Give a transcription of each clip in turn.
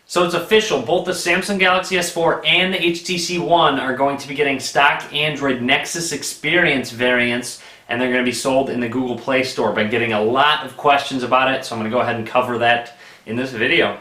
So it's official, both the Samsung Galaxy S4 and the HTC One are going to be getting stock Android Nexus Experience variants, and they're going to be sold in the Google Play Store. Been getting a lot of questions about it, so I'm going to go ahead and cover that in this video.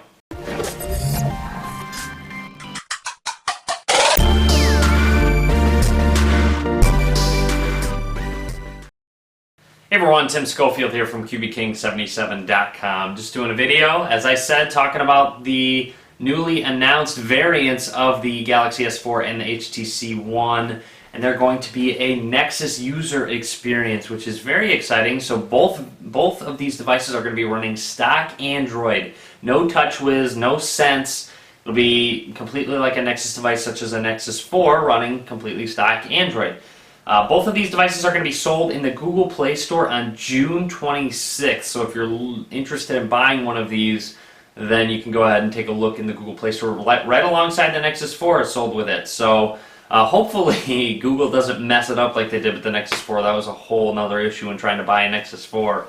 Hey everyone, Tim Schofield here from QBKing77.com. Just doing a video, as I said, talking about the newly announced variants of the Galaxy S4 and the HTC One, and they're going to be a Nexus user experience, which is very exciting. So both of these devices are going to be running stock Android, no TouchWiz, no Sense. It'll be completely like a Nexus device, such as a Nexus 4, running completely stock Android. Both of these devices are going to be sold in the Google Play Store on June 26th. So if you're interested in buying one of these, then you can go ahead and take a look in the Google Play Store right alongside the Nexus 4 is sold with it. So hopefully Google doesn't mess it up like they did with the Nexus 4. That was a whole nother issue in trying to buy a Nexus 4.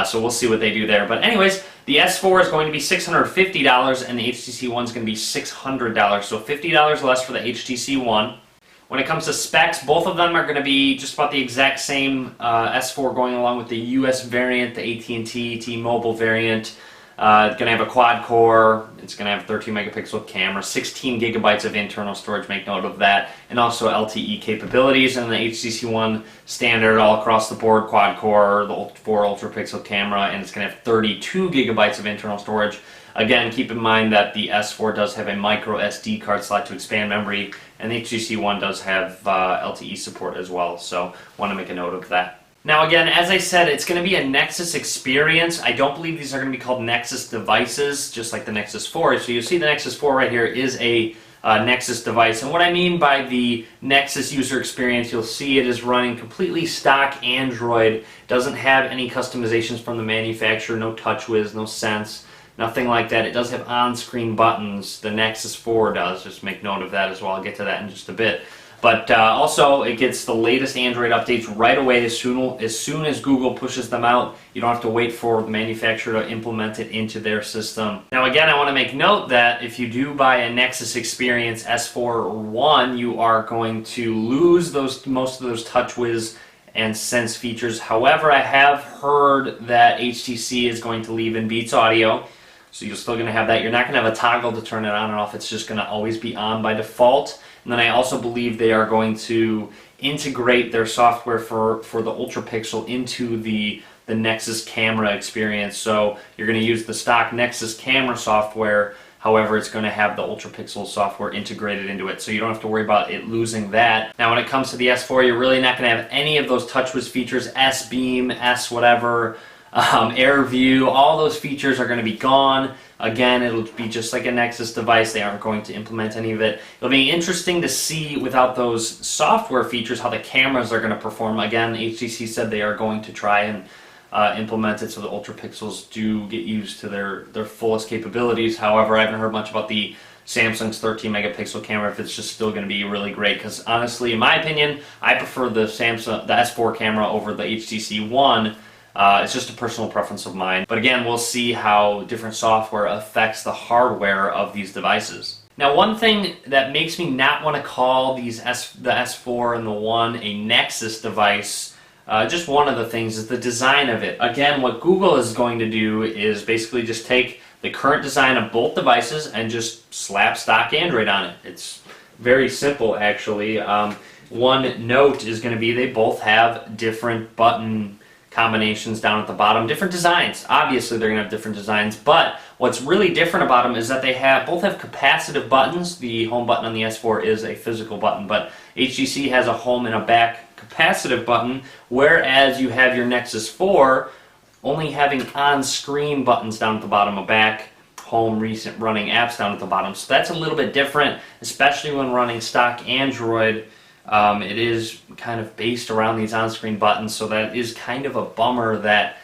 So we'll see what they do there. But anyways, the S4 is going to be $650 and the HTC One is going to be $600. So $50 less for the HTC One. When it comes to specs, both of them are going to be just about the exact same. S4 going along with the US variant, the AT&T, T-Mobile variant. It's going to have a quad core, it's going to have a 13 megapixel camera, 16 gigabytes of internal storage, make note of that, and also LTE capabilities. And the HTC One standard all across the board, quad core, the 4 ultra pixel camera, and it's going to have 32 gigabytes of internal storage. Again, keep in mind that the S4 does have a micro SD card slot to expand memory, and the HTC One does have LTE support as well, so want to make a note of that. Now again, as I said, it's going to be a Nexus experience. I don't believe these are going to be called Nexus devices, just like the Nexus 4. So you see the Nexus 4 right here is a Nexus device. And what I mean by the Nexus user experience, you'll see it is running completely stock Android. Doesn't have any customizations from the manufacturer, no TouchWiz, no Sense, nothing like that. It does have on-screen buttons. The Nexus 4 does. Just make note of that as well. I'll get to that in just a bit. But also, it gets the latest Android updates right away as soon as Google pushes them out. You don't have to wait for the manufacturer to implement it into their system. Now again, I want to make note that if you do buy a Nexus Experience S4 or One, you are going to lose most of those TouchWiz and Sense features. However, I have heard that HTC is going to leave in Beats Audio, so you're still going to have that. You're not going to have a toggle to turn it on and off. It's just going to always be on by default. And then I also believe they are going to integrate their software for the Ultra Pixel into the Nexus camera experience. So you're going to use the stock Nexus camera software, however it's going to have the Ultra Pixel software integrated into it. So you don't have to worry about it losing that. Now when it comes to the S4, you're really not going to have any of those TouchWiz features, S-Beam, S whatever, Air View, all those features are going to be gone. Again, it'll be just like a Nexus device. They aren't going to implement any of it. It'll be interesting to see without those software features how the cameras are going to perform. Again, HTC said they are going to try and implement it so the Ultra Pixels do get used to their fullest capabilities. However, I haven't heard much about the Samsung's 13 megapixel camera, if it's just still going to be really great, because honestly, in my opinion, I prefer the S4 camera over the HTC One. It's just a personal preference of mine. But again, we'll see how different software affects the hardware of these devices. Now, one thing that makes me not want to call the S4 and the One a Nexus device, just one of the things, is the design of it. Again, what Google is going to do is basically just take the current design of both devices and just slap stock Android on it. It's very simple, actually. One note is going to be they both have different button combinations down at the bottom, different designs. Obviously they're going to have different designs, but what's really different about them is that they both have capacitive buttons. The home button on the S4 is a physical button, but HTC has a home and a back capacitive button, whereas you have your Nexus 4 only having on-screen buttons down at the bottom, a back, home, recent running apps down at the bottom. So that's a little bit different, especially when running stock Android. It is kind of based around these on-screen buttons, so that is kind of a bummer that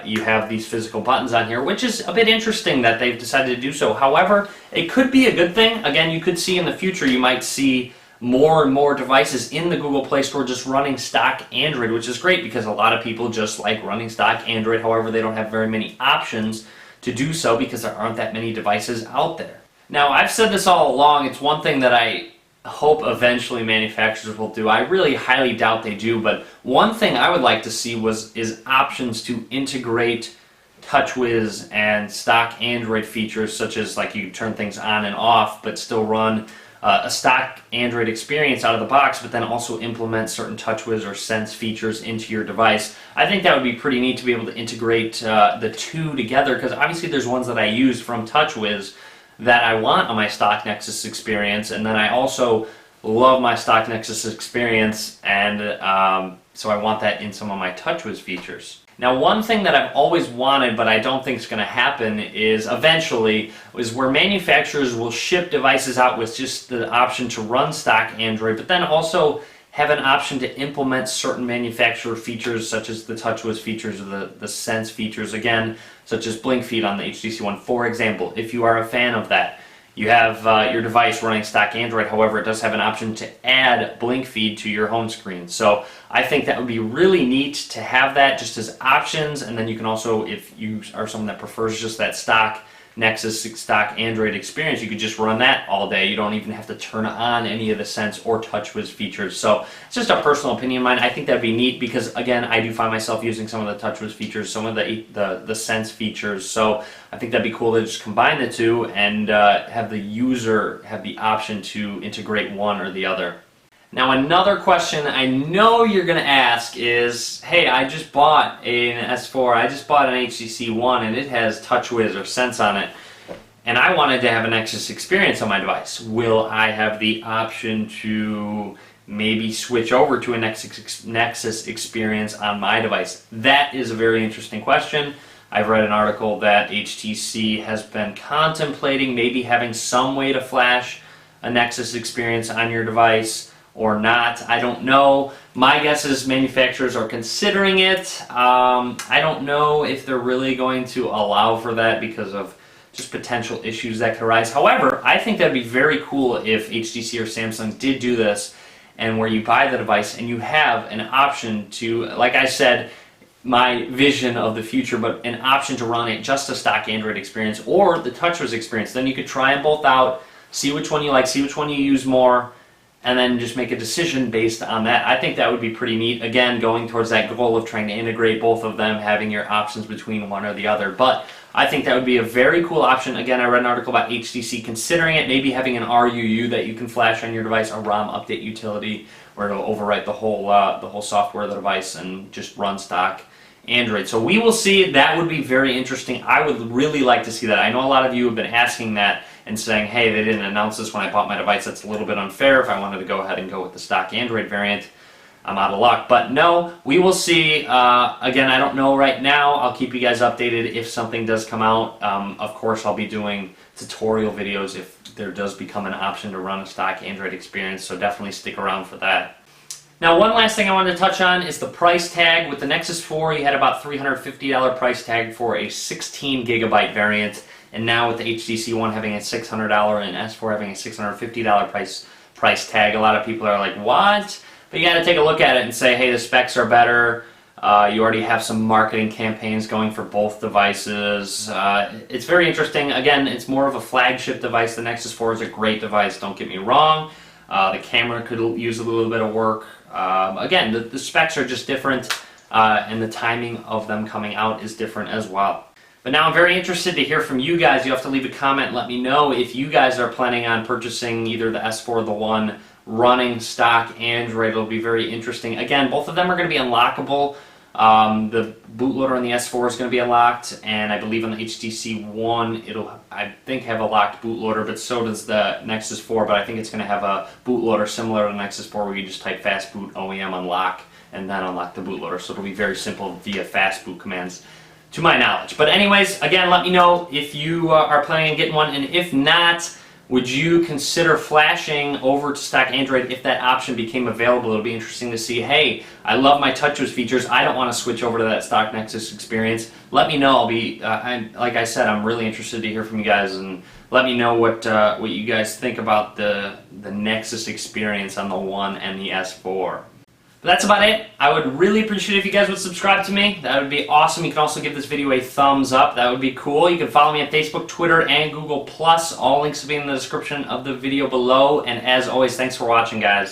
you have these physical buttons on here, which is a bit interesting that they've decided to do so. However, it could be a good thing. Again, you could see in the future, you might see more and more devices in the Google Play Store just running stock Android, which is great because a lot of people just like running stock Android. However, they don't have very many options to do so because there aren't that many devices out there. Now, I've said this all along, it's one thing that I hope eventually manufacturers will do. I really highly doubt they do, but one thing I would like to see is options to integrate TouchWiz and stock Android features, such as like you can turn things on and off but still run a stock Android experience out of the box, but then also implement certain TouchWiz or Sense features into your device. I think that would be pretty neat to be able to integrate the two together, because obviously there's ones that I use from TouchWiz that I want on my stock Nexus experience, and then I also love my stock Nexus experience, and so I want that in some of my TouchWiz features. Now, one thing that I've always wanted, but I don't think is going to happen, is where manufacturers will ship devices out with just the option to run stock Android, but then also have an option to implement certain manufacturer features, such as the TouchWiz features or the Sense features, again, such as blink feed on the HTC One, for example. If you are a fan of that, you have your device running stock Android, however, it does have an option to add blink feed to your home screen. So I think that would be really neat to have that just as options, and then you can also, if you are someone that prefers just that stock Nexus stock Android experience, you could just run that all day. You don't even have to turn on any of the Sense or TouchWiz features. So it's just a personal opinion of mine. I think that'd be neat because, again, I do find myself using some of the TouchWiz features, some of the Sense features. So I think that'd be cool to just combine the two and have the user have the option to integrate one or the other. Now, another question I know you're going to ask is, hey, I just bought an S4, I just bought an HTC One, and it has TouchWiz or Sense on it, and I wanted to have a Nexus experience on my device. Will I have the option to maybe switch over to a Nexus experience on my device? That is a very interesting question. I've read an article that HTC has been contemplating maybe having some way to flash a Nexus experience on your device or not. I don't know. My guess is manufacturers are considering it. I don't know if they're really going to allow for that because of just potential issues that could arise. However, I think that'd be very cool if HTC or Samsung did do this, and where you buy the device and you have an option to, like I said, my vision of the future, but an option to run it just a stock Android experience or the TouchWiz experience. Then you could try them both out, see which one you like, see which one you use more, and then just make a decision based on that. I think that would be pretty neat. Again, going towards that goal of trying to integrate both of them, having your options between one or the other. But I think that would be a very cool option. Again, I read an article about HTC considering it, maybe having an RUU that you can flash on your device, a ROM update utility, where it'll overwrite the whole software of the device and just run stock Android. So we will see. That would be very interesting. I would really like to see that. I know a lot of you have been asking that and saying, hey, they didn't announce this when I bought my device. That's a little bit unfair. If I wanted to go ahead and go with the stock Android variant, I'm out of luck. But no, we will see. Again, I don't know right now. I'll keep you guys updated if something does come out. Of course, I'll be doing tutorial videos if there does become an option to run a stock Android experience, so definitely stick around for that. Now, one last thing I wanted to touch on is the price tag. With the Nexus 4, you had about $350 price tag for a 16 gigabyte variant, and now with the HTC One having a $600 and S4 having a $650 price tag, a lot of people are like, what? But you got to take a look at it and say, hey, the specs are better. You already have some marketing campaigns going for both devices. It's very interesting. Again, it's more of a flagship device. The Nexus 4 is a great device, don't get me wrong. The camera could use a little bit of work. Again, the specs are just different, and the timing of them coming out is different as well. But now I'm very interested to hear from you guys. You have to leave a comment and let me know if you guys are planning on purchasing either the S4 or the One running stock Android. It'll be very interesting. Again, both of them are going to be unlockable. The bootloader on the S4 is going to be unlocked, and I believe on the HTC One it'll, I think, have a locked bootloader, but so does the Nexus 4, but I think it's going to have a bootloader similar to the Nexus 4 where you just type fastboot OEM unlock and then unlock the bootloader, so it'll be very simple via fastboot commands to my knowledge. But anyways, again, let me know if you are planning on getting one, and if not, would you consider flashing over to stock Android if that option became available? It'll be interesting to see, hey, I love my TouchWiz features. I don't want to switch over to that stock Nexus experience. Let me know. I'll be, like I said, I'm really interested to hear from you guys, and let me know what you guys think about the Nexus experience on the One and the S4. But that's about it. I would really appreciate if you guys would subscribe to me. That would be awesome. You can also give this video a thumbs up. That would be cool. You can follow me on Facebook, Twitter, and Google+. All links will be in the description of the video below. And as always, thanks for watching, guys.